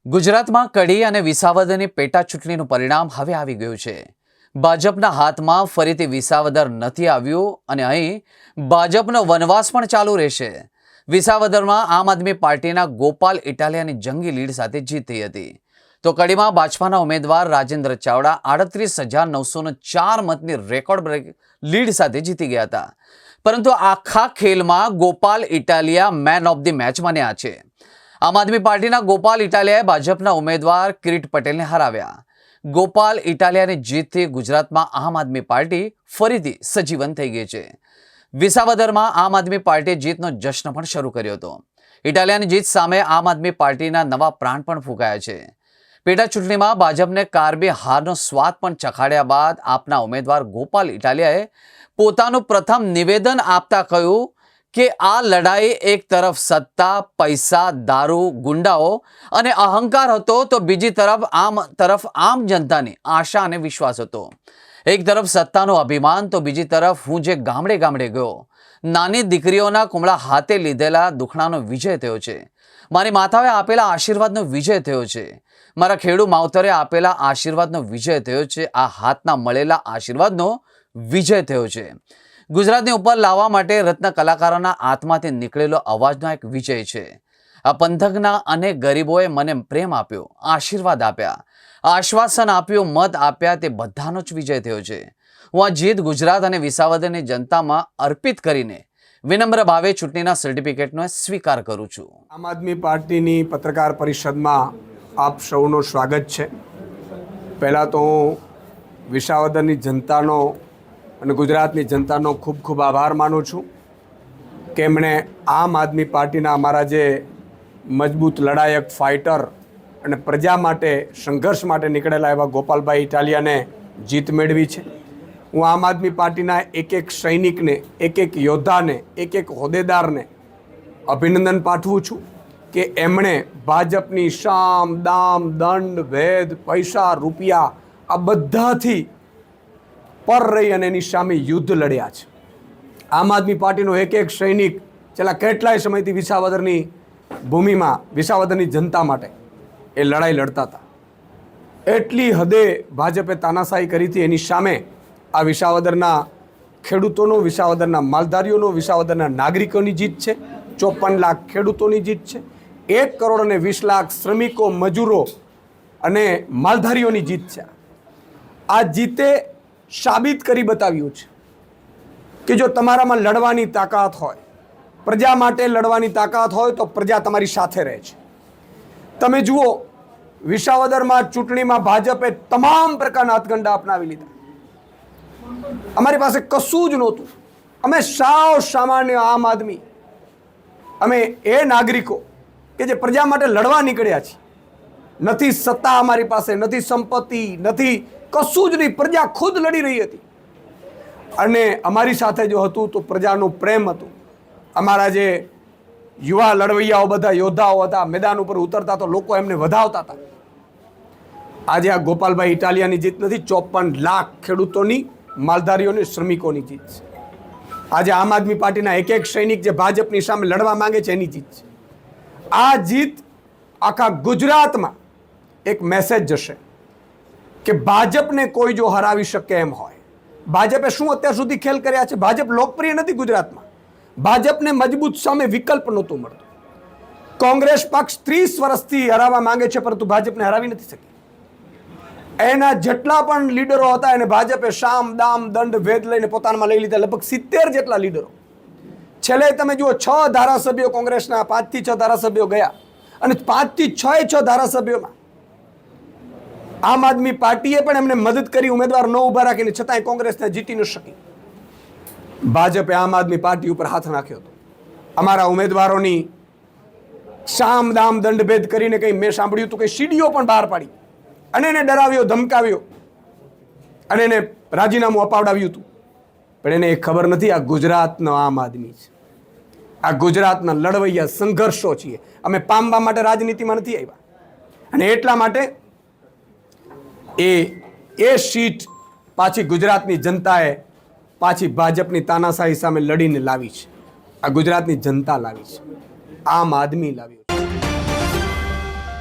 ગુજરાતમાં કડી અને વિસાવદરની પેટા ચૂંટણીનું પરિણામ હવે આવી ગયું છે। ભાજપના હાથમાં ફરીથી વિસાવદર નથી આવ્યું અને અહીં ભાજપનો વનવાસ પણ ચાલુ રહેશે। વિસાવદરમાં આમ આદમી પાર્ટીના ગોપાલ ઇટાલિયાની જંગી લીડ સાથે જીત થઈ હતી, તો કડીમાં ભાજપાના ઉમેદવાર રાજેન્દ્ર ચાવડા 38,904 મતની રેકોર્ડ બ્રેક લીડ સાથે જીતી ગયા હતા। પરંતુ આખા ખેલમાં Gopal Italia man of the match બન્યા છે। આમ આદમી પાર્ટીના ગોપાલ ઇટાલિયાએ ભાજપના ઉમેદવાર કિરીટ પટેલને હરાવ્યા। ગોપાલ ઇટાલિયાની જીતથી ગુજરાતમાં આમ આદમી પાર્ટી ફરીથી સજીવન થઈ ગઈ છે। વિસાવદરમાં આમ આદમી પાર્ટીએ જીતનો જશ્ન પણ શરૂ કર્યો હતો। ઇટાલિયાની જીત સામે આમ આદમી પાર્ટીના નવા પ્રાણ પણ ફૂંકાયા છે। પેટા ચૂંટણીમાં ભાજપને કારબી હારનો સ્વાદ પણ ચખાડ્યા બાદ આપના ઉમેદવાર ગોપાલ ઇટાલિયાએ પોતાનું પ્રથમ નિવેદન આપતા કહ્યું કે આ લડાઈ એક તરફ સત્તા, પૈસા, દારૂ, ગુંડાઓ અને અહંકાર હતો, તો બીજી તરફ આમ જનતાની આશા અને વિશ્વાસ હતો। એક તરફ સત્તાનું અભિમાન, તો બીજી તરફ હું જે ગામડે ગામડે ગયો, નાની દીકરીઓના કુમળા હાથે લીધેલા દુખણાનો વિજય થયો છે। મારી માતાએ આપેલા આશીર્વાદનો વિજય થયો છે। મારા ખેડૂ માવતરે આપેલા આશીર્વાદનો વિજય થયો છે। આ હાથના મળેલા આશીર્વાદનો વિજય થયો છે। ગુજરાતની ઉપર લાવવા માટે રત્ન કલાકારોના આત્માથી નીકળેલો અવાજનો એક વિજય છે। આ પંથકના અનેક ગરીબોએ મને પ્રેમ આપ્યો, આશીર્વાદ આપ્યા, આશ્વાસન આપ્યું, મત આપ્યા, તે બધાનો જ વિજય થયો છે। હું આ જીત ગુજરાત અને વિસાવદરની જનતામાં અર્પિત કરીને વિનમ્ર ભાવે ચૂંટણીના સર્ટિફિકેટનો સ્વીકાર કરું છું। આમ આદમી પાર્ટીની પત્રકાર પરિષદમાં આપ સૌનું સ્વાગત છે। પહેલાં તો હું વિસાવદરની જનતાનો અને ગુજરાતની જનતાનો ખૂબ ખૂબ આભાર માનું છું કે એમણે આમ આદમી પાર્ટીના અમારા જે મજબૂત લડાયક ફાઇટર અને પ્રજા માટે સંઘર્ષ માટે નીકળેલા એવા ગોપાલભાઈ ઇટાલિયાને જીત મેળવી છે। હું આમ આદમી પાર્ટીના એક એક સૈનિકને, એક એક યોદ્ધાને, એક એક હોદ્દેદારને અભિનંદન પાઠવું છું કે એમણે ભાજપની સામ, દામ, દંડ, ભેદ, પૈસા, રૂપિયા આ બધાથી પર રહી અને એની સામે યુદ્ધ લડ્યા છે। આમ આદમી પાર્ટીનો એક એક સૈનિક છેલ્લા કેટલાય સમયથી વિસાવદરની ભૂમિમાં વિસાવદરની જનતા માટે એ લડાઈ લડતા હતા। એટલી હદે ભાજપે તાનાશાહી કરી હતી, એની સામે આ વિસાવદરના ખેડૂતોનો, વિસાવદરના માલધારીઓનો, વિસાવદરના નાગરિકોની જીત છે। 54 લાખ ખેડૂતોની જીત છે। 1 કરોડ અને 20 લાખ શ્રમિકો, મજૂરો અને માલધારીઓની જીત છે। આ જીતે સાબિત કરી બતાવ્યું છે કે જો તમારામાં લડવાની તાકાત હોય, પ્રજા માટે લડવાની તાકાત હોય, તો પ્રજા તમારી સાથે રહે છે। તમે જુઓ, વિસાવદરમાં ચૂંટણીમાં ભાજપે તમામ પ્રકારના હાથગંડા અપનાવી લીધા। અમારી પાસે કશું જ નહોતું। અમે સાવ સામાન્ય આમ આદમી, અમે એ નાગરિકો કે જે પ્રજા માટે લડવા નીકળ્યા છીએ। નથી સત્તા અમારી પાસે, નથી સંપત્તિ, નથી કશું જ નહીં, પ્રજા ખુદ લડી રહી હતી અને અમારી સાથે જો હતું તો પ્રજાનું પ્રેમ હતું। અમારા જે યુવા લડવૈયાઓ બધા યોદ્ધાઓ હતા, મેદાન ઉપર ઉતરતા તો લોકો એમને વધાવતા હતા। આજે આ ગોપાલભાઈ ઇટાલિયાની જીત નથી, 54 લાખ ખેડૂતોની, માલધારીઓની, શ્રમિકોની જીત છે। આજે આમ આદમી પાર્ટીના એક એક સૈનિક જે ભાજપની સામે લડવા માંગે છે એની જીત છે। આ જીત આખા ગુજરાતમાં એક મેસેજ જશે કે ભાજપને કોઈ જો હરાવી શકે એમ હોય। ભાજપે શું અત્યાર સુધી ખેલ કર્યા છે? ભાજપ લોકપ્રિય નથી ગુજરાતમાં। ભાજપને મજબૂત સામે વિકલ્પ નહોતું મળતું। કોંગ્રેસ પક્ષ 30 વર્ષથી હરાવવા માંગે છે, પરંતુ ભાજપને હરાવી નથી શકી। એના જેટલા પણ લીડરો હતા એને ભાજપે સામ, દામ, દંડ, ભેદ લઈને પોતાનામાં લઈ લીધા। લગભગ 70 જેટલા લીડરો। છેલ્લે તમે જુઓ, 6 ધારાસભ્યો કોંગ્રેસના, 5 થી 6 ધારાસભ્યો ગયા અને 5 થી 6 ધારાસભ્યોમાં આમ આદમી પાર્ટીએ પણ એમને મદદ કરી, ઉમેદવાર ન ઊભા રાખીને, છતાંય કોંગ્રેસને જીતી ન શકી। ભાજપે આમ આદમી પાર્ટી ઉપર હાથ નાખ્યો હતો। અમારા ઉમેદવારોની સામ, દામ, દંડ, ભેદ કરીને કંઈ મેં સાંભળ્યું હતું કે સીડીઓ પણ બહાર પાડી અને એને ડરાવ્યો, ધમકાવ્યો અને એને રાજીનામું અપાવડાવ્યું હતું। પણ એને એ ખબર નથી આ ગુજરાતનો આમ આદમી છે। આ ગુજરાતના લડવૈયા સંઘર્ષો છીએ। અમે પામવા માટે રાજનીતિમાં નથી આવ્યા અને એટલા માટે એ સીટ પાછી ગુજરાતની જનતાએ પાછી ભાજપની તાનાશાહી સામે લડીને લાવી છે। આ ગુજરાતની જનતા લાવી છે, આમ આદમી લાવ્યો છે।